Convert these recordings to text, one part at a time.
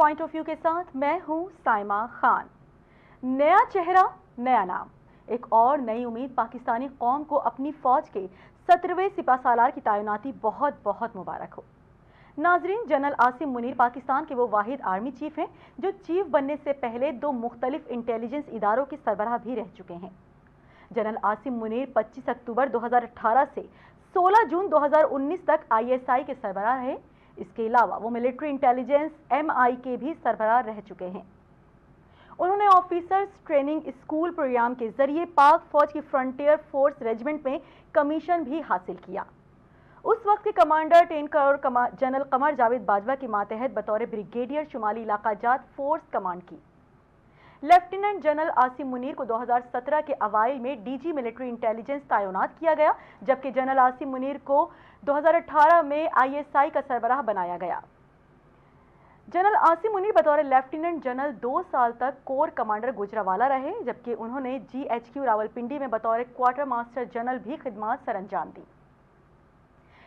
Point of view के साथ मैं हूं साइमा खान। नया चेहरा, नया नाम, एक और नई उम्मीद पाकिस्तानी कौम को अपनी फौज के 17वें सिपहसालार की तैनाती बहुत बहुत मुबारक हो। नाजरीन, जनरल आसिम मुनीर पाकिस्तान के वो वाहिद आर्मी चीफ हैं जो चीफ बनने से पहले 2 मुख्तलिफ इंटेलिजेंस इदारों के सरबराह भी रह चुके हैं। जनरल आसिम मुनीर 25 अक्टूबर 2018 से 16 जून 2019 तक ISI के सरबराह रहे। इसके अलावा वो मिलिट्री इंटेलिजेंस MI के भी सरबराह रह चुके हैं। उन्होंने ऑफिसर्स ट्रेनिंग स्कूल प्रोग्राम के जरिए पाक फौज की फ्रंटियर फोर्स रेजिमेंट में कमीशन भी हासिल किया। उस वक्त के कमांडर 10 करोड़ जनरल कमर जावेद बाजवा के मातहत बतौर ब्रिगेडियर शुमाली इलाका जात फोर्स कमांड की। लेफ्टिनेंट जनरल आसिम मुनीर को 2017 के अवाइल में DG मिलिट्री इंटेलिजेंस तैनात किया गया, जबकि जनरल आसिम मुनीर को 2018 में ISI का सरबराह बनाया गया। जनरल आसिम मुनीर बतौर लेफ्टिनेंट जनरल 2 साल तक कोर कमांडर गुजरावाला रहे, जबकि उन्होंने GHQ रावलपिंडी में बतौर क्वार्टर मास्टर जनरल भी खिदमत सरअंजाम दी।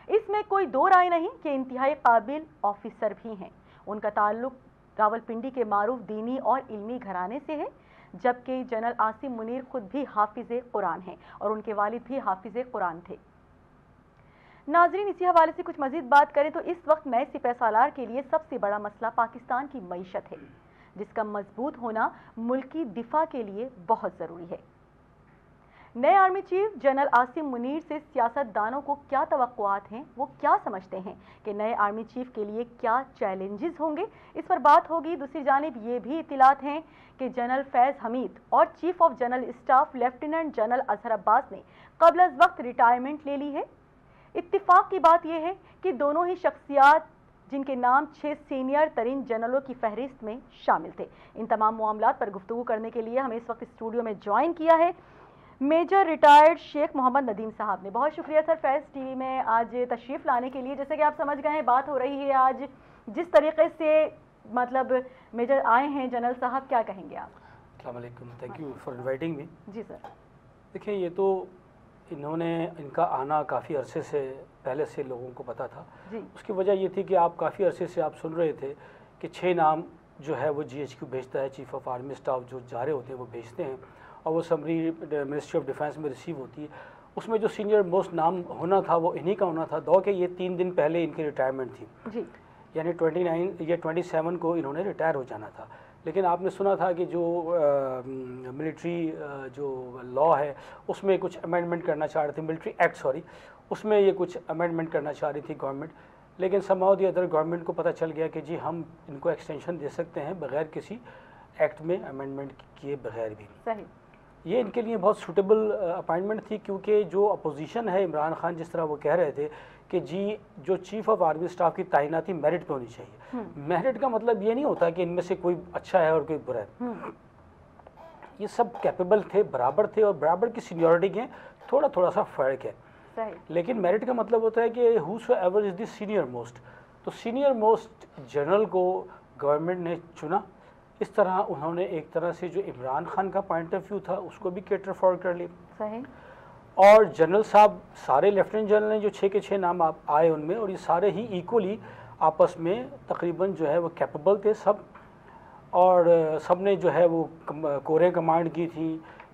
इसमें कोई दो राय नहीं कि इंतहाई काबिल ऑफिसर भी हैं। उनका ताल्लुक रावलपिंडी के मारूफ दीनी और इल्मी घराने से है, जबकि जनरल आसिम मुनीर खुद भी हाफिज कुरान हैं और उनके वालिद भी हाफिज कुरान थे। नाजरीन, इसी हवाले से कुछ मजीद बात करें तो इस वक्त नए सिपहसालार के लिए सबसे बड़ा मसला पाकिस्तान की मईशत है, जिसका मजबूत होना मुल्की दिफा के लिए बहुत ज़रूरी है। नए army chief general Asim Munir से सियासतदानों को क्या तवक्कुआत हैं, वो क्या समझते हैं कि नए आर्मी चीफ के लिए क्या चैलेंजेस होंगे, इस पर बात होगी। दूसरी जानिब ये भी इत्तलात हैं कि जनरल फैज़ हमीद और chief of general staff lieutenant general Azhar Abbas ने कबल अज़ वक्त रिटायरमेंट ले ली है। इत्तिफाक की बात यह है कि दोनों ही शख्सियात जिनके नाम 6 सीनियर तरीन जनरलों की फहरिस्त में शामिल थे। इन तमाम मामलात पर गुफ्तगू करने के लिए हमें इस वक्त स्टूडियो में ज्वाइन किया है मेजर रिटायर्ड शेख मोहम्मद नदीम साहब ने। बहुत शुक्रिया सर फैज़ टीवी में आज तशरीफ़ लाने के लिए। जैसे कि आप समझ गए हैं, बात हो रही है आज जिस तरीके से मतलब मेजर आए हैं जनरल साहब, क्या कहेंगे आप? अस्सलाम वालेकुम, thank you for inviting me. जी सर। देखिए, ये तो इनका आना काफ़ी अरसे से पहले से लोगों को पता था जी। उसकी वजह ये थी कि आप काफ़ी अरसे से आप सुन रहे थे कि 6 नाम जो है वो GHQ भेजता है, चीफ ऑफ आर्मी स्टाफ जो जा रहे होते हैं वो भेजते हैं और वो समरी मिनिस्ट्री ऑफ डिफेंस में रिसीव होती है। उसमें जो सीनियर मोस्ट नाम होना था वो इन्हीं का होना था, दो कि ये 3 दिन पहले इनकी रिटायरमेंट थी जी। यानी 29 या 27 को इन्होंने रिटायर हो जाना था। लेकिन आपने सुना था कि जो मिलिट्री जो लॉ है उसमें कुछ अमेंडमेंट करना चाह रही थी, मिलिट्री एक्ट सॉरी, उसमें ये कुछ अमेंडमेंट करना चाह रही थी गवर्नमेंट। लेकिन समहाउ दी अदर गवर्नमेंट को पता चल गया कि जी हम इनको एक्सटेंशन दे सकते हैं बग़ैर किसी एक्ट में अमेंडमेंट किए बगैर भी। सही। ये इनके लिए बहुत सूटेबल अपॉइंटमेंट थी, क्योंकि जो अपोजिशन है इमरान खान जिस तरह वो कह रहे थे कि जी जो चीफ ऑफ आर्मी स्टाफ की तैनाती मेरिट पे होनी चाहिए। मेरिट का मतलब ये नहीं होता कि इनमें से कोई अच्छा है और कोई बुरा है। ये सब कैपेबल थे, बराबर थे और बराबर की सीनियरिटी के थोड़ा थोड़ा सा फ़र्क है। लेकिन मेरिट का मतलब होता है कि whosoever is the senior most. तो सीनियर मोस्ट जनरल को गवर्नमेंट ने चुना। इस तरह उन्होंने एक तरह से जो इमरान खान का पॉइंट ऑफ व्यू था उसको भी कैटर फॉर कर लिया। सही। और जनरल साहब सारे लेफ्टिनेंट जनरल ने जो 6 के 6 नाम आप आए उनमें, और ये सारे ही इक्वली आपस में तकरीबन जो है वो कैपेबल थे सब, और सब ने जो है वो कोरें कमांड की थी।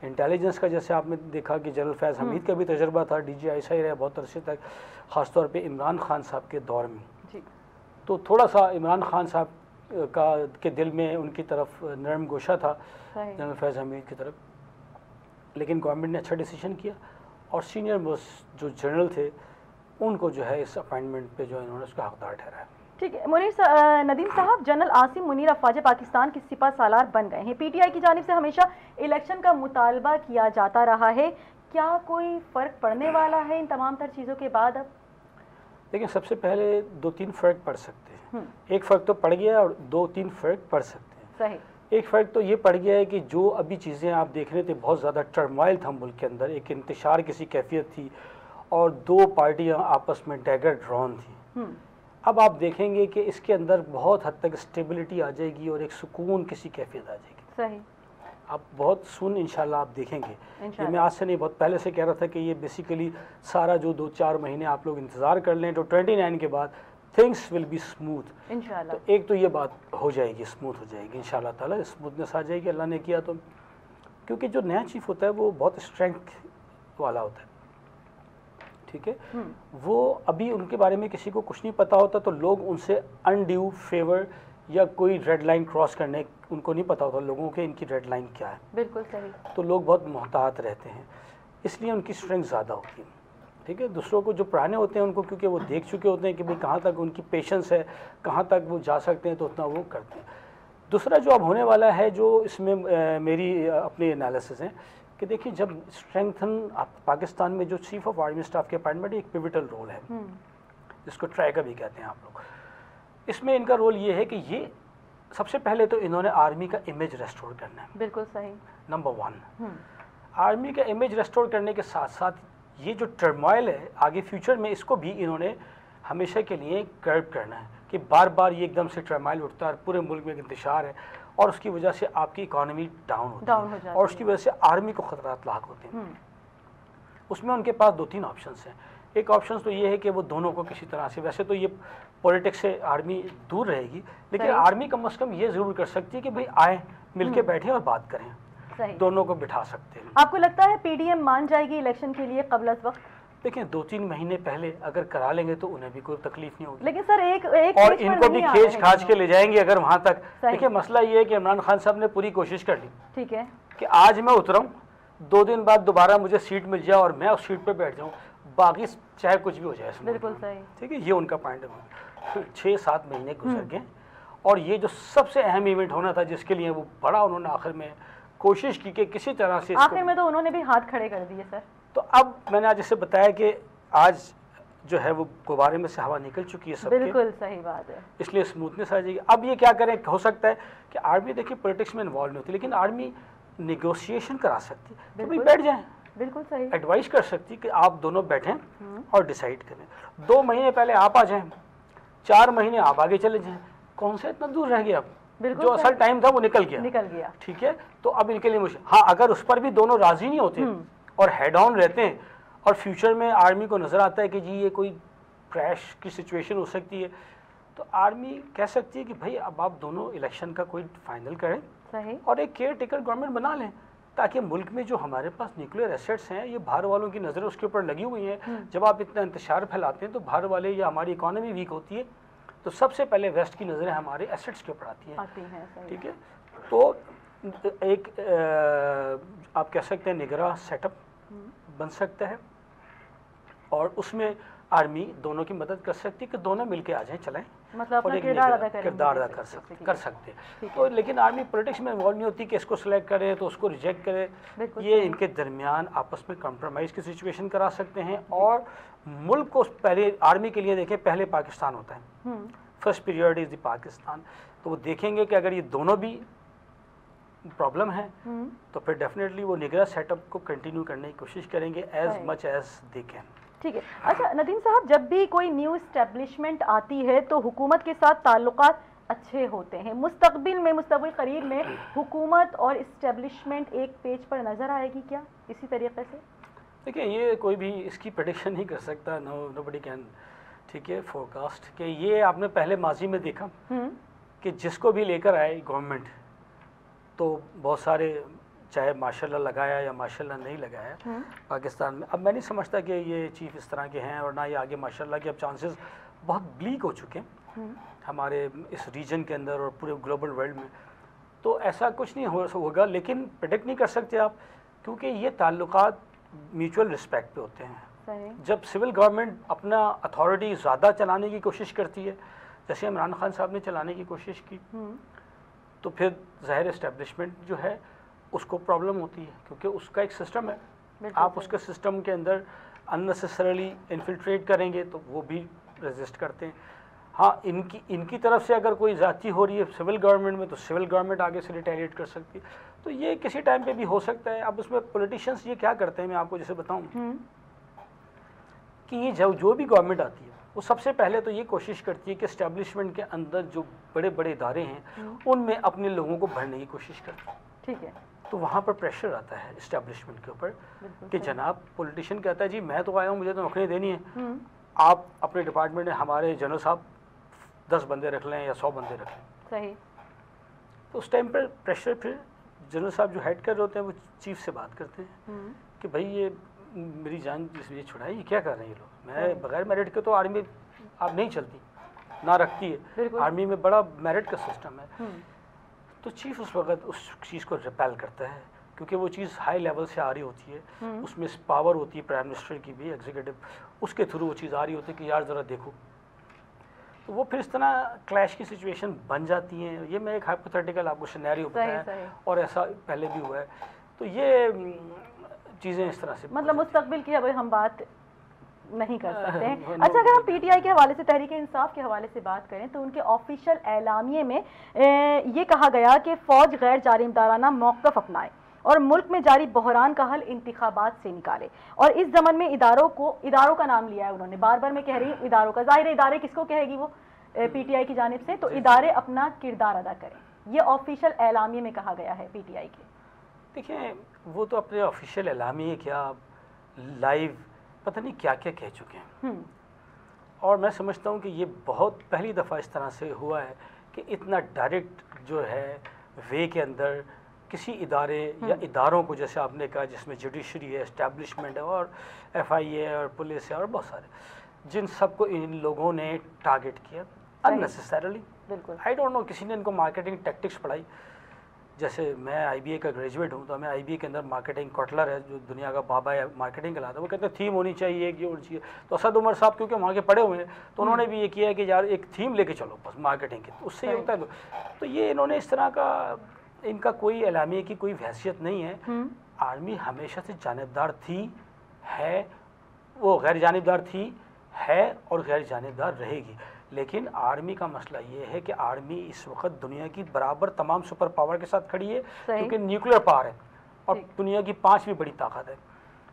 इंटेलिजेंस का जैसे आपने देखा कि जनरल फैज़ हमीद का भी तजर्बा था, DGISI रहे बहुत अरसे तक, ख़ासतौर पे इमरान खान साहब के दौर में जी। तो थोड़ा सा इमरान खान साहब के दिल में उनकी तरफ नरम गोशा था जनरल फैज़ हमीद की तरफ। लेकिन गवर्नमेंट ने अच्छा डिसीजन किया और सीनियर मोस्ट जो जनरल थे उनको जो है इस अपॉइंटमेंट पे जो इन्होंने उसका हकदार ठहराया। ठीक है नदीम साहब, जनरल आसिम मुनीर अफवाज पाकिस्तान के सिपहसालार बन गए हैं। PTI की जानिब से हमेशा इलेक्शन का मुतालबा किया जाता रहा है, क्या कोई फ़र्क पड़ने वाला है इन तमाम तर चीज़ों के बाद? अब देखिए, सबसे पहले 2-3 फ़र्क पड़ सकते हैं। एक फ़र्क तो पड़ गया और 2-3 फ़र्क पड़ सकते हैं। सही। एक फ़र्क तो ये पड़ गया है कि जो अभी चीज़ें आप देख रहे थे, बहुत ज़्यादा टर्मोइल था मुल्क के अंदर, एक इंतशार किसी कैफियत थी और 2 पार्टियां आपस में डैगर ड्रॉन थी। अब आप देखेंगे कि इसके अंदर बहुत हद तक स्टेबिलिटी आ जाएगी और एक सुकून किसी कैफियत आ जाएगी। सही। आप बहुत सुन इंशाल्लाह आप देखेंगे। ये मैं आज से नहीं, बहुत पहले से कह रहा था कि ये बेसिकली सारा जो 2-4 महीने आप लोग इंतज़ार कर लें, तो 29 के बाद थिंग्स विल बी स्मूथ इंशाल्लाह। तो एक तो ये बात हो जाएगी, स्मूथ हो जाएगी इंशाल्लाह ताला, स्मूथनेस आ जाएगी अल्लाह ने किया तो। क्योंकि जो नया चीफ होता है वो बहुत स्ट्रेंथ वाला होता है, ठीक है। वो अभी उनके बारे में किसी को कुछ नहीं पता होता, तो लोग उनसे अनड्यू फेवर या कोई रेड लाइन क्रॉस करने, उनको नहीं पता होता लोगों के इनकी रेड लाइन क्या है। बिल्कुल सही। तो लोग बहुत मोहतात रहते हैं, इसलिए उनकी स्ट्रेंथ ज़्यादा होती है, ठीक है। दूसरों को जो पुराने होते हैं उनको, क्योंकि वो देख चुके होते हैं कि भाई कहाँ तक उनकी पेशेंस है, कहाँ तक वो जा सकते हैं, तो उतना वो करते हैं। दूसरा जो अब होने वाला है, जो इसमें मेरी अपनी एनालिसिस है कि देखिए, जब स्ट्रेंथन पाकिस्तान में जो चीफ ऑफ आर्मी स्टाफ के अपॉइंटमेंट एक पिविटल रोल है, जिसको ट्रैकर भी कहते हैं आप लोग। इसमें इनका रोल ये है कि ये सबसे पहले तो इन्होंने आर्मी का इमेज रेस्टोर करना है। बिल्कुल सही। नंबर 1 आर्मी का इमेज रेस्टोर करने के साथ साथ ये जो टर्मोइल है आगे फ्यूचर में, इसको भी इन्होंने हमेशा के लिए कर्ब करना है कि बार बार ये एकदम से टर्मोइल उठता है, पूरे मुल्क में इंतशार है और उसकी वजह से आपकी इकोनॉमी डाउन हो जाती है और उसकी वजह से आर्मी को खतरात लाक होते हैं। उसमें उनके पास 2-3 ऑप्शंस हैं। एक ऑप्शन तो ये है कि वो दोनों को किसी तरह से, वैसे तो ये पॉलिटिक्स से आर्मी दूर रहेगी, लेकिन आर्मी कम से कम ये ज़रूर कर सकती है कि भाई आए, मिलके बैठे और बात करें, दोनों को बिठा सकते हैं। आपको लगता है पीडीएम मान जाएगी इलेक्शन के लिए कबल वक्त? देखिए, 2-3 महीने पहले अगर करा लेंगे तो उन्हें भी कोई तकलीफ नहीं होगी, लेकिन सर एक और इनको भी खींच खाच के ले जाएंगे अगर वहां तक। देखिए, मसला ये है कि इमरान खान साहब ने पूरी कोशिश कर ली, ठीक है, कि आज मैं उतराऊं, 2 दिन बाद दोबारा मुझे सीट मिल जाए और मैं उस सीट पर बैठ जाऊं, बाकी चाहे कुछ भी हो जाए। बिल्कुल सही, ठीक है, ये उनका पॉइंट है। 6-7 महीने गुजर गए और ये जो सबसे अहम इवेंट होना था, जिसके लिए वो बड़ा उन्होंने आखिर में कोशिश की कि किसी तरह से, आखिर में तो उन्होंने भी हाथ खड़े कर दिए सर। तो अब मैंने आज जैसे बताया कि आज जो है वो गुब्बारे में से हवा निकल चुकी है सबके, बिल्कुल सही बात है, इसलिए स्मूथनेस आ जाएगी। अब ये क्या करें, हो सकता है कि आर्मी देखिए पॉलिटिक्स में इन्वॉल्व नहीं होती, लेकिन आर्मी निगोशिएशन करा सकती है, तो बैठ जाएं, बिल्कुल सही, एडवाइस कर सकती है कि आप दोनों बैठें और डिसाइड करें। 2 महीने पहले आप आ जाएं, 4 महीने आप आगे चले जाएं, कौन सा इतना दूर रह गया अब, जो असल टाइम था वो निकल गया, ठीक है। तो अब इनके लिए मुश्किल, हाँ, अगर उस पर भी दोनों राजी नहीं होते और हेड ऑन रहते हैं और फ्यूचर में आर्मी को नजर आता है कि जी ये कोई क्रैश की सिचुएशन हो सकती है, तो आर्मी कह सकती है कि भाई अब आप दोनों इलेक्शन का कोई फाइनल करें, सही, और एक केयर टेकर गवर्नमेंट बना लें, ताकि मुल्क में जो हमारे पास न्यूक्लियर एसेट्स हैं, ये बाहर वालों की नज़रें उसके ऊपर लगी हुई हैं। जब आप इतना इंतशार फैलाते हैं तो बाहर वाले, या हमारी इकोनॉमी वीक होती है तो सबसे पहले वेस्ट की नज़रें हमारे एसेट्स के ऊपर आती हैं, ठीक है। तो एक आप कह सकते हैं निगरान सेटअप बन सकता है और उसमें आर्मी दोनों की मदद कर सकती है कि दोनों मिलके आ जाएं, चलें, मतलब और एक किरदार अदा कर सकते हैं। तो लेकिन आर्मी पॉलिटिक्स में इन्वॉल्व नहीं होती कि इसको सिलेक्ट करे तो उसको रिजेक्ट करे, ये इनके दरमियान आपस में कॉम्प्रोमाइज़ की सिचुएशन करा सकते हैं। और मुल्क को पहले, आर्मी के लिए देखें, पहले पाकिस्तान होता है, first period is the Pakistan, तो वो देखेंगे कि अगर ये दोनों भी प्रॉब्लम है तो फिर डेफिनेटली वो निगरान सेटअप को कंटिन्यू करने की कोशिश करेंगे as much as they can, ठीक है। अच्छा नदीम साहब, जब भी कोई न्यू इस्टेब्लिशमेंट आती है तो हुकूमत के साथ ताल्लुकात अच्छे होते हैं, मुस्तकबिल करीब में हुकूमत और इस्टेब्लिशमेंट एक पेज पर नज़र आएगी क्या इसी तरीके से? देखिए, ये कोई भी इसकी प्रेडिक्शन नहीं कर सकता, नोबडी कैन, ठीक है, फोरकास्ट, कि ये आपने पहले माजी में देखा कि जिसको भी लेकर आए गवर्नमेंट, तो बहुत सारे, चाहे माशाल्लाह लगाया या माशाल्लाह नहीं लगाया पाकिस्तान में। अब मैं नहीं समझता कि ये चीफ इस तरह के हैं, और ना ये आगे माशाल्लाह के अब चांसेस बहुत ब्लीक हो चुके हैं हमारे इस रीजन के अंदर और पूरे ग्लोबल वर्ल्ड में, तो ऐसा कुछ नहीं होगा। लेकिन प्रेडिक्ट नहीं कर सकते आप, क्योंकि ये ताल्लुकात म्यूचुअल रिस्पेक्ट पे होते हैं। जब सिविल गवर्नमेंट अपना अथॉरिटी ज़्यादा चलाने की कोशिश करती है, जैसे इमरान खान साहब ने चलाने की कोशिश की, तो फिर ज़ाहिर इस्टेब्लिशमेंट जो है उसको प्रॉब्लम होती है, क्योंकि उसका एक सिस्टम है, आप उसके सिस्टम के अंदर अननेसेसरली इन्फिल्ट्रेट करेंगे तो वो भी रेजिस्ट करते हैं। हाँ, इनकी तरफ से अगर कोई ज़्यादती हो रही है सिविल गवर्नमेंट में, तो सिविल गवर्नमेंट आगे से रिटेलिएट कर सकती है, तो ये किसी टाइम पे भी हो सकता है। अब उसमें पॉलिटिशियंस ये क्या करते हैं, मैं आपको जैसे बताऊँ कि ये जो भी गवर्नमेंट आती है वो सबसे पहले तो ये कोशिश करती है कि इस्टेब्लिशमेंट के अंदर जो बड़े बड़े इदारे हैं उनमें अपने लोगों को भरने की कोशिश करती है, ठीक है। तो वहाँ पर प्रेशर आता है इस्टेब्लिशमेंट के ऊपर कि जनाब, पॉलिटिशियन कहता है जी मैं तो आया हूँ, मुझे तो नौकरी देनी है, आप अपने डिपार्टमेंट में हमारे जनरल साहब 10 बंदे रख लें या 100 बंदे रख लें। सही। तो उस टाइम पर प्रेशर फिर जनरल साहब जो हेड कर रहे होते हैं वो चीफ से बात करते हैं कि भाई ये मेरी जान ये छुड़ाई, ये क्या कर रहे हैं ये लोग, मैं बगैर मेरिट के तो आर्मी आप नहीं चलती ना रखती है, आर्मी में बड़ा मेरिट का सिस्टम है। तो चीफ उस वक्त उस चीज़ को रिपेल करता है क्योंकि वो चीज़ हाई लेवल से आ रही होती है, उसमें पावर होती है प्राइम मिनिस्टर की भी, एग्जीक्यूटिव, उसके थ्रू वो चीज़ आ रही होती है कि यार ज़रा देखो। तो वो फिर इस तरह क्लैश की सिचुएशन बन जाती हैं। ये मैं एक हाइपोथेटिकल आपको सिनेरियो बताया और ऐसा पहले भी हुआ है। तो ये चीज़ें इस तरह से मतलब मुस्तकबिल की अब हम बात नहीं कर सकते हैं। अच्छा, अगर हम पीटीआई के हवाले से, तहरीक इंसाफ के हवाले से बात करें तो उनके ऑफिशियल एलामिये में ये कहा गया कि फ़ौज गैर जानिबदाराना मौक़िफ़ अपनाए और मुल्क में जारी बहरान का हल इंतखाबात से निकाले। और इस ज़मन में इदारों का नाम लिया है उन्होंने, बार बार मैं कह रही हूँ इदारों का, ज़ाहिर इदारे किसको कहेगी वो, पीटीआई की जानिब से, तो इदारे अपना किरदार अदा करें, ये ऑफिशियल एलामिये में कहा गया है पीटीआई के। देखिए वो तो अपने ऑफिशियल एलामिये क्या लाइव पता नहीं क्या क्या कह चुके हैं, और मैं समझता हूँ कि ये बहुत पहली दफ़ा इस तरह से हुआ है कि इतना डायरेक्ट जो है वे के अंदर किसी इदारे या इदारों को, जैसे आपने कहा जिसमें जुडिशरी है, एस्टैब्लिशमेंट है और एफआईए है और पुलिस है और बहुत सारे, जिन सबको इन लोगों ने टारगेट किया अननेसेसरली। बिल्कुल, आई डोंट नो किसी ने इनको मार्केटिंग टैक्टिक्स पढ़ाई। जैसे मैं आईबीए का ग्रेजुएट हूँ, तो हमें आईबीए के अंदर मार्केटिंग कटलर है जो दुनिया का बाबा है मार्केटिंग कहलाता है, वो कहते हैं थीम होनी चाहिए, एक ये होनी चाहिए। तो असद उमर साहब क्योंकि वहाँ के पढ़े हुए हैं तो उन्होंने भी ये किया है कि यार एक थीम लेके चलो बस मार्केटिंग की, उससे ये होता है। तो ये इन्होंने इस तरह का, इनका कोई एलामिया की कोई हैसियत नहीं है। आर्मी हमेशा से जानिबदार थी, है, वो गैर जानिबदार थी, है और गैर जानिबदार रहेगी। लेकिन आर्मी का मसला ये है कि आर्मी इस वक्त दुनिया की बराबर तमाम सुपर पावर के साथ खड़ी है क्योंकि न्यूक्लियर पावर है और दुनिया की 5वीं बड़ी ताकत है।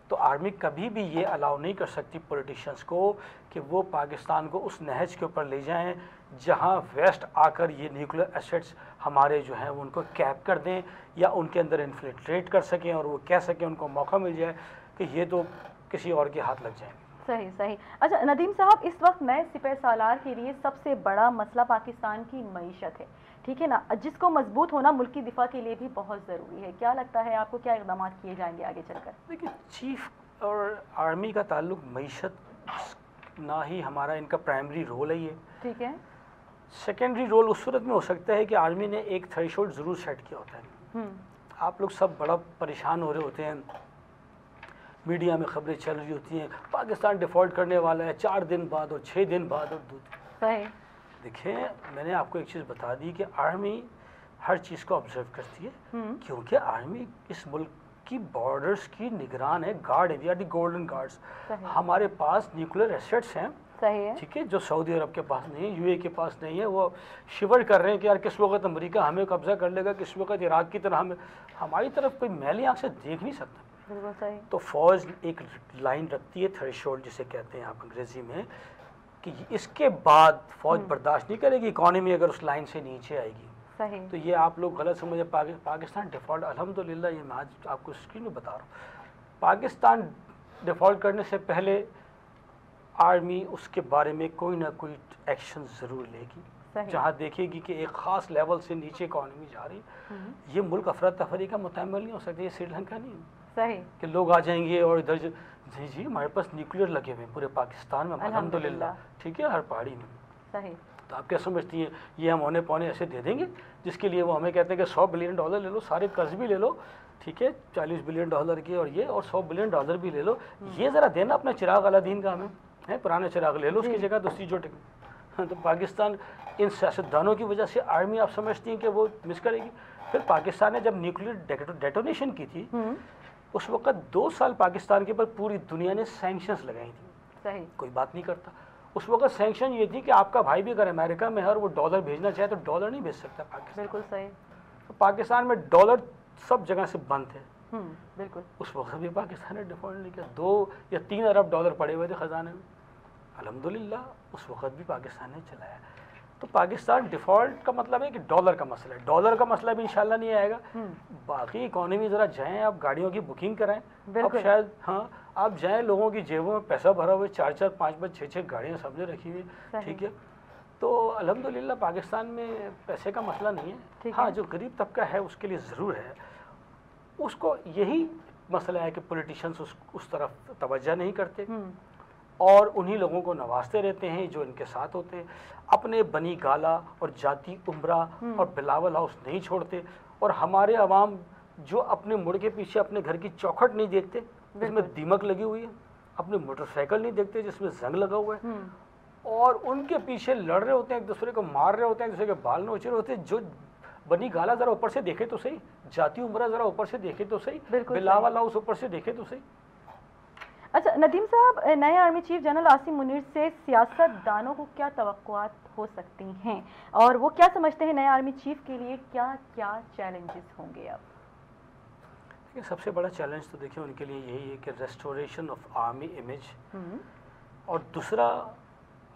तो आर्मी कभी भी ये अलाउ नहीं कर सकती पॉलिटिशियंस को कि वो पाकिस्तान को उस नहज के ऊपर ले जाएं जहां वेस्ट आकर ये न्यूक्लियर एसेट्स हमारे जो हैं वो उनको कैप कर दें या उनके अंदर इन्फिल्ट्रेट कर सकें और वो कह सकें, उनको मौका मिल जाए कि ये तो किसी और के हाथ लग जाएंगे। सही सही। अच्छा नदीम साहब, इस वक्त नए सिपह सालार के लिए सबसे बड़ा मसला पाकिस्तान की मईशत है, ठीक है ना, जिसको मजबूत होना मुल्क की दिफा के लिए भी बहुत ज़रूरी है। क्या लगता है आपको, क्या इक़दाम किए जाएंगे आगे चलकर? देखिए चीफ और आर्मी का ताल्लुक मईशत ना ही हमारा इनका प्राइमरी रोल है ये, ठीक है। सेकेंडरी रोल उस सूरत में हो सकता है कि आर्मी ने एक थ्रेशोल्ड ज़रूर सेट किया होता है। आप लोग सब बड़ा परेशान हो रहे होते हैं, मीडिया में खबरें चल रही होती हैं पाकिस्तान डिफ़ॉल्ट करने वाला है 4 दिन बाद और 6 दिन बाद और 2 दिन। देखिए मैंने आपको एक चीज़ बता दी कि आर्मी हर चीज़ को ऑब्जर्व करती है क्योंकि आर्मी इस मुल्क की बॉर्डर्स की निगरान है, गार्ड है, we are the golden guards. हमारे पास न्यूक्लियर एसेट्स हैं, ठीक है, जो सऊदी अरब के पास नहीं है, यूए के पास नहीं है। वो शिवर कर रहे हैं कि यार किस वक्त अमेरिका हमें कब्जा कर लेगा, किस वक्त इराक की तरह हमें, हमारी तरफ कोई मैली आँख से देख नहीं सकता। तो फौज एक लाइन रखती है, थ्रेशोल्ड जिसे कहते हैं आप अंग्रेजी में, कि इसके बाद फौज बर्दाश्त नहीं करेगी इकॉनमी अगर उस लाइन से नीचे आएगी। सही। तो ये आप लोग गलत समझे। पाकिस्तान डिफ़ॉल्ट अल्हम्दुलिल्लाह, ये मैं आज आपको स्क्रीन में बता रहा हूँ, पाकिस्तान डिफ़ॉल्ट करने से पहले आर्मी उसके बारे में कोई ना कोई एक्शन ज़रूर लेगी जहाँ देखेगी कि एक ख़ास लेवल से नीचे इकॉनमी जा रही। ये मुल्क अफरा तफरी का मुतअम्मिल नहीं हो सकता, ये श्रीलंका नहीं है। सही कि लोग आ जाएंगे और इधर जी जी हमारे पास न्यूक्लियर लगे हुए हैं पूरे पाकिस्तान में अल्हम्दुलिल्लाह, ठीक है, हर पहाड़ी में। सही। तो आप क्या समझती हैं ये हम औने पौने ऐसे दे देंगे जिसके लिए वो हमें कहते हैं कि $100 बिलियन ले लो, सारे कर्ज भी ले लो, ठीक है, $40 बिलियन के और ये और $100 बिलियन भी ले लो, ये ज़रा देना अपना चिराग अलादीन का हमें है, पुराना चिराग ले लो, उसकी जगह दूसरी जो तो पाकिस्तान इन सियासतदानों की वजह से आर्मी आप समझती हैं कि वो मिस करेगी। फिर पाकिस्तान ने जब न्यूक्लियर डेटोनेशन की थी उस वक्त 2 साल पाकिस्तान के ऊपर पूरी दुनिया ने सैंक्शंस लगाई थी। सही। कोई बात नहीं करता। उस वक्त सैंक्शन ये थी कि आपका भाई भी अगर अमेरिका में है और वो डॉलर भेजना चाहे तो डॉलर नहीं भेज सकता पाकिस्तान। बिल्कुल सही। तो पाकिस्तान में डॉलर सब जगह से बंद थे। बिल्कुल। उस वक्त भी पाकिस्तान ने डिफॉल्ट नहीं किया, 2 या 3 अरब डॉलर पड़े हुए थे ख़जाने में, अल्हम्दुलिल्लाह उस वक्त भी पाकिस्तान ने चलाया। तो पाकिस्तान डिफ़ॉल्ट का मतलब है कि डॉलर का मसला है, डॉलर का मसला भी इंशाल्लाह नहीं आएगा। बाकी इकॉनमी ज़रा जाएँ, आप गाड़ियों की बुकिंग कराएं, अब शायद हाँ आप जाएँ, लोगों की जेबों में पैसा भरा हुआ है, 4-4, 5-5, 6-6 गाड़ियाँ सबने रखी हुई, ठीक है। तो अल्हम्दुलिल्लाह पाकिस्तान में पैसे का मसला नहीं है। हाँ, जो गरीब तबका है उसके लिए ज़रूर है, उसको यही मसला है कि पॉलिटिशियंस उस तरफ तवज्जो नहीं करते और उन्हीं लोगों को नवाजते रहते हैं जो इनके साथ होते हैं। अपने बनी गाला और जाती उम्रा और बिलावल हाउस नहीं छोड़ते, और हमारे अवाम जो अपने मुड़ के पीछे अपने घर की चौखट नहीं देखते जिसमें दीमक लगी हुई है, अपने मोटरसाइकिल नहीं देखते जिसमें जंग लगा हुआ है, और उनके पीछे लड़ रहे होते हैं, एक दूसरे को मार रहे होते हैं, एक दूसरे के बाल नोच रहे होते हैं। जो बनी गाला जरा ऊपर से देखे तो सही, जाती उम्रा जरा ऊपर से देखे तो सही, बिलावल हाउस ऊपर से देखे तो सही। अच्छा नदीम साहब, नए army chief general Asim Munir से सियासतदानों को क्या तवक्कुआत हो सकती हैं, और वो क्या समझते हैं नए आर्मी चीफ के लिए क्या क्या चैलेंजेस होंगे? अब देखिए, सबसे बड़ा चैलेंज तो देखिए उनके लिए यही है कि रेस्टोरेशन ऑफ आर्मी इमेज, और दूसरा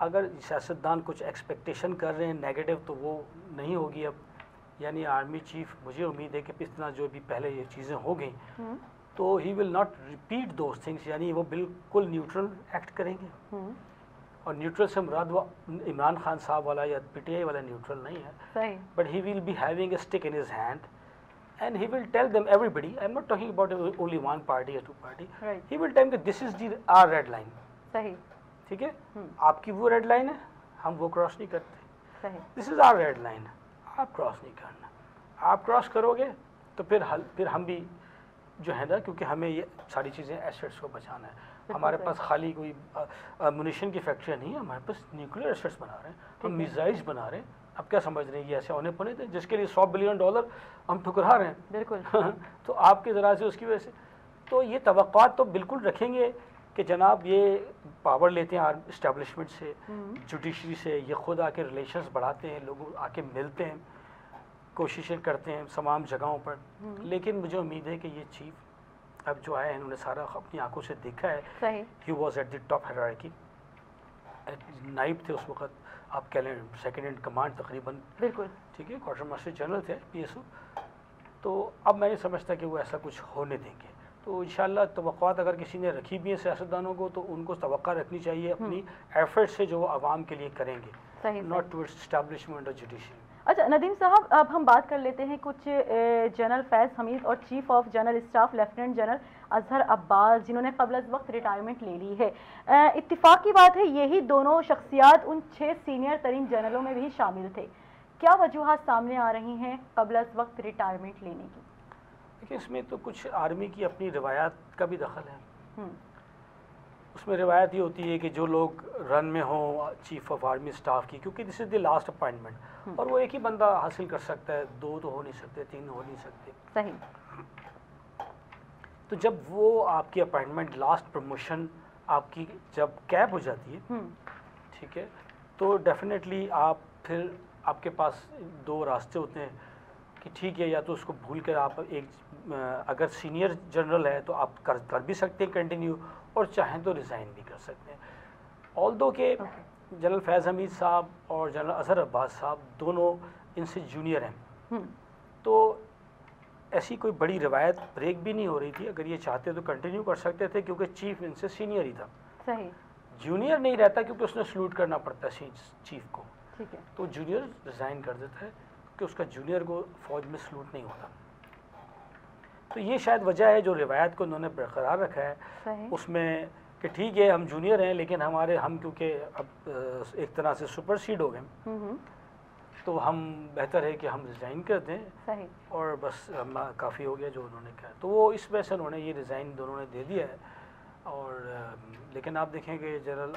अगर सियासतदान कुछ एक्सपेक्टेशन कर रहे हैं नेगेटिव तो वो नहीं होगी अब। यानी आर्मी चीफ, मुझे उम्मीद है कि इस तरह जो भी पहले ये चीज़ें हो गई तो he will not repeat those things, यानी वो बिल्कुल न्यूट्रल एक्ट करेंगे। और न्यूट्रल से मुराद वो इमरान खान साहब वाला या पीटीआई वाला न्यूट्रल नहीं है, but he will be having a stick in his hand and he will tell them, everybody, I'm not talking about only one party or two party, he will tell them this is our red line। सही, ठीक है, आपकी वो red line है, हम वो cross नहीं करते। सही, this is our red line, आप क्रॉस नहीं करना। आप क्रॉस करोगे तो फिर हम भी जो है ना, क्योंकि हमें ये सारी चीज़ें एसेट्स को बचाना है, हमारे पास खाली कोई मुनिशन की फैक्ट्री नहीं है, हमारे पास न्यूक्लियर एसेट्स बना रहे हैं, हम मिसाइल्स बना रहे हैं। अब क्या समझ रहे हैं ये ऐसे होने पड़े थे जिसके लिए $100 बिलियन हम ठुकरा रहे हैं? बिल्कुल। तो आपके ज़रा से उसकी वजह से तो ये तवक्कुआत तो बिल्कुल रखेंगे कि जनाब ये पावर लेते हैं इस्टेब्लिशमेंट से, जुडिशरी से, ये खुद आके रिलेशंस बढ़ाते हैं, लोग आके मिलते हैं, कोशिशें करते हैं तमाम जगहों पर। लेकिन मुझे उम्मीद है कि ये चीफ अब जो है इन्होंने सारा अपनी आंखों से देखा है। He was at the top hierarchy, नाइब थे उस वक्त, आप कह लें सेकेंड इन कमांड तकरीबन, बिल्कुल ठीक है, क्वार्टर मास्टर जनरल थे PSO। तो अब मैं नहीं समझता कि वो ऐसा कुछ होने देंगे। तो इंशाल्लाह तवक्कुआत अगर किसी ने रखी भी है सियासतदानों को तो उनको तवक्का रखनी चाहिए अपनी एफर्ट से जो वो आवाम के लिए करेंगे, नॉट टुवर्ड्स एस्टैब्लिशमेंट और जुडिशरी। अच्छा नदीम साहब, अब हम बात कर लेते हैं कुछ जनरल फैज़ हमीद और chief of general staff lieutenant general Azhar Abbas, जिन्होंने क़ब्ल अज़ वक्त रिटायरमेंट ले ली है। इत्तिफाक की बात है यही दोनों शख्सियात उन 6 सीनियर तरीन जनरलों में भी शामिल थे। क्या वजूहात सामने आ रही हैं क़ब्ल अज़ वक्त रिटायरमेंट लेने की? देखिए, इसमें तो कुछ आर्मी की अपनी रिवायात का भी दखल है। उसमें रिवायत ये होती है कि जो लोग रन में हों चीफ ऑफ आर्मी स्टाफ की, क्योंकि this is the last appointment और वो एक ही बंदा हासिल कर सकता है, 2 तो हो नहीं सकते, 3 हो नहीं सकते। सही। तो जब वो आपकी अपॉइंटमेंट लास्ट प्रमोशन आपकी जब कैप हो जाती है, ठीक है, तो डेफिनेटली आप फिर आपके पास 2 रास्ते होते हैं कि ठीक है, या तो उसको भूल कर आप अगर सीनियर जनरल है तो आप कर भी सकते हैं कंटिन्यू, और चाहें तो रिज़ाइन भी कर सकते हैं। ऑल्दो के जनरल फैज़ हमीद साहब और जनरल अजहर अब्बास साहब दोनों इनसे जूनियर हैं, तो ऐसी कोई बड़ी रिवायत ब्रेक भी नहीं हो रही थी। अगर ये चाहते तो कंटिन्यू कर सकते थे क्योंकि चीफ इनसे सीनियर ही था। सही। जूनियर नहीं रहता क्योंकि उसने सलूट करना पड़ता है चीफ को, ठीक है, तो जूनियर रिज़ाइन कर देता है कि उसका जूनियर को फ़ौज में सलूट नहीं होता। तो ये शायद वजह है जो रिवायत को उन्होंने बरकरार रखा है उसमें कि ठीक है हम जूनियर हैं लेकिन हम क्योंकि अब एक तरह से सुपरसीड हो गए तो हम बेहतर है कि हम रिज़ाइन कर दें, सही, और बस काफ़ी हो गया जो उन्होंने कहा। तो वो इस वजह से उन्होंने ये रिज़ाइन दोनों ने दे दिया है। और लेकिन आप देखेंगे जनरल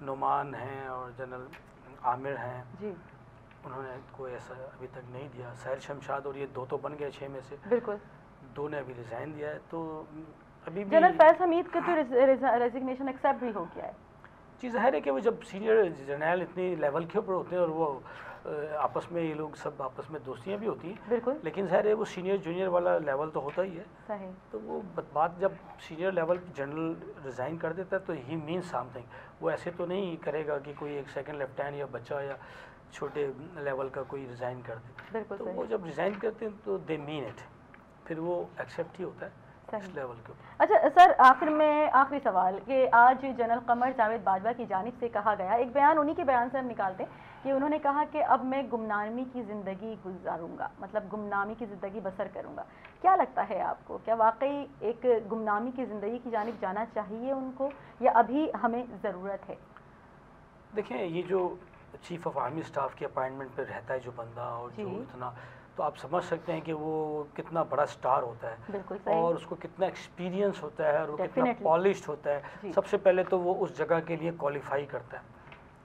नुमान हैं और जनरल आमिर हैं जी, उन्होंने कोई ऐसा अभी तक नहीं दिया। साहिर शमशाद और ये 2 तो बन गए 6 में से, बिल्कुल 2 ने अभी रिज़ाइन दिया है। तो अभी भी जनरल फैज़ हमीद का तो रेजिग्नेशन एक्सेप्ट भी हो गया है। चीज़ है कि वो जब सीनियर जनरल इतनी लेवल के ऊपर होते हैं और वो आपस में ये लोग सब आपस में दोस्तियाँ भी होती हैं, बिल्कुल, लेकिन ज़ाहिर है वो सीनियर जूनियर वाला लेवल तो होता ही है। सही। तो वो बात जब सीनियर लेवल जनरल रिज़ाइन कर देता है तो ही मीन्स समथिंग। वो ऐसे तो नहीं करेगा कि कोई एक सेकंड लेफ्टिनेंट या बच्चा या छोटे लेवल का कोई रिज़ाइन कर दे। बिल्कुल, तो वो जब रिज़ाइन करते हैं तो दे मीन इट, फिर वो एक्सेप्ट ही होता है। इस लेवल के ऊपर। अच्छा सर, आखिर में आखिरी सवाल कि आज जनरल कमर जावेद बाजवा की जानिब से कहा गया एक बयान, उन्हीं के बयान से हम निकालते हैं कि उन्होंने कहा कि अब मैं गुमनामी की ज़िंदगी गुजारूंगा, मतलब गुमनामी की ज़िंदगी बसर करूंगा। क्या लगता है आपको, क्या वाकई एक गुमनामी की ज़िंदगी की जानिब जाना चाहिए उनको, या अभी हमें ज़रूरत है? देखें, ये जो चीफ ऑफ आर्मी स्टाफ के अपॉइंटमेंट पर रहता है जो बंदा, और जो इतना, तो आप समझ सकते हैं कि वो कितना बड़ा स्टार होता है। बिल्कुल सही। और उसको कितना एक्सपीरियंस होता है और वो कितना पॉलिश्ड होता है। सबसे पहले तो वो उस जगह के लिए क्वालिफाई करता है,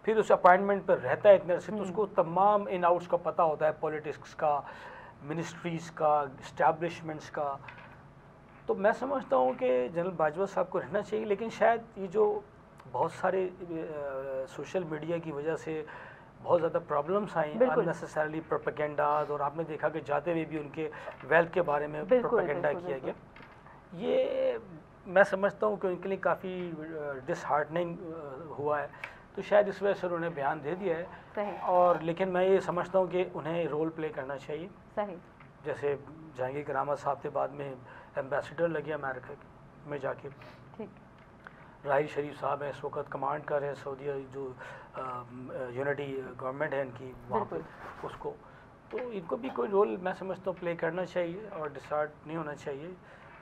फिर उस अपॉइंटमेंट पर रहता है इतने अरसे, तो उसको तमाम इन आउट्स का पता होता है, पॉलिटिक्स का, मिनिस्ट्रीज़ का, इस्टेब्लिशमेंट्स का। तो मैं समझता हूँ कि जनरल बाजवा साहब को रहना चाहिए, लेकिन शायद ये जो बहुत सारे सोशल मीडिया की वजह से बहुत ज़्यादा प्रॉब्लम्स आई, अननेसेसरली प्रोपेगेंडाज, और आपने देखा कि जाते हुए भी उनके वेल्थ के बारे में प्रोपेगेंडा किया गया। ये मैं समझता हूँ कि उनके लिए काफ़ी डिसहार्टनिंग हुआ है, तो शायद इस वजह से उन्होंने बयान दे दिया है। सही। और लेकिन मैं ये समझता हूँ कि उन्हें रोल प्ले करना चाहिए। सही। जैसे जहांगीर करामत साहब के बाद में एम्बेसडर लगे अमेरिका में जाके। ठीक। राहिल शरीफ साहब हैं, इस वक्त कमांड कर रहे हैं सऊदी जो यूनिटी गवर्नमेंट है इनकी वहाँ पे, उसको, तो इनको भी कोई रोल मैं समझता हूँ प्ले करना चाहिए और डिसार्ट नहीं होना चाहिए।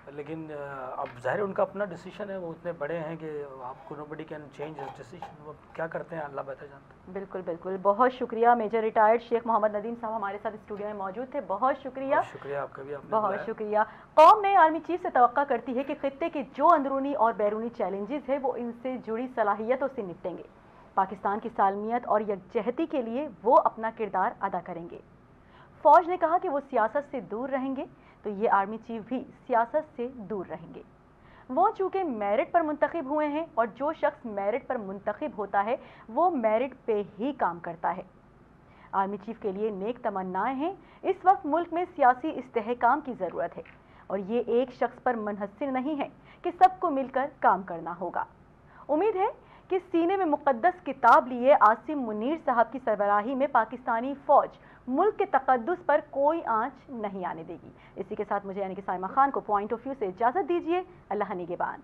लेकिन अब ज़ाहिर उनका अपना डिसीजन है, वो इतने बड़े हैं कि आपको nobody can change his decision, वो क्या करते हैं अल्लाह बेहतर जानता है। बिल्कुल बिल्कुल, बहुत शुक्रिया। मेजर रिटायर्ड शेख मोहम्मद नदीम साहब हमारे साथ स्टूडियो में मौजूद थे, बहुत शुक्रिया। शुक्रिया आपका भी, आपने बहुत शुक्रिया। कौम ने आर्मी चीफ से तवक्का करती है कि खित्ते के जो अंदरूनी और बैरूनी चैलेंजेस है वो इनसे जुड़ी सलाहियतों से निपटेंगे। पाकिस्तान की सालमियत और यकजहती के लिए वो अपना किरदार अदा करेंगे। फौज ने कहा कि वो सियासत से दूर रहेंगे, तो ये आर्मी चीफ भी सियासत से दूर रहेंगे। वो चूंकि मेरिट पर मुंतखब हुए हैं, और जो शख्स मेरिट पर मुंतखब होता है वो मेरिट पे ही काम करता है। आर्मी चीफ के लिए नेक तमन्नाएं हैं। इस वक्त मुल्क में सियासी इस्तेहकाम की ज़रूरत है, और ये एक शख्स पर मुनहसर नहीं है कि सबको मिलकर काम करना होगा। उम्मीद है कि सीने में मुक़द्दस किताब लिए आसिम मुनीर साहब की सरबराही में पाकिस्तानी फ़ौज मुल्क के तक़द्दुस पर कोई आंच नहीं आने देगी। इसी के साथ मुझे यानी कि साइमा खान को पॉइंट ऑफ व्यू से इजाज़त दीजिए। अल्लाह निगहबान।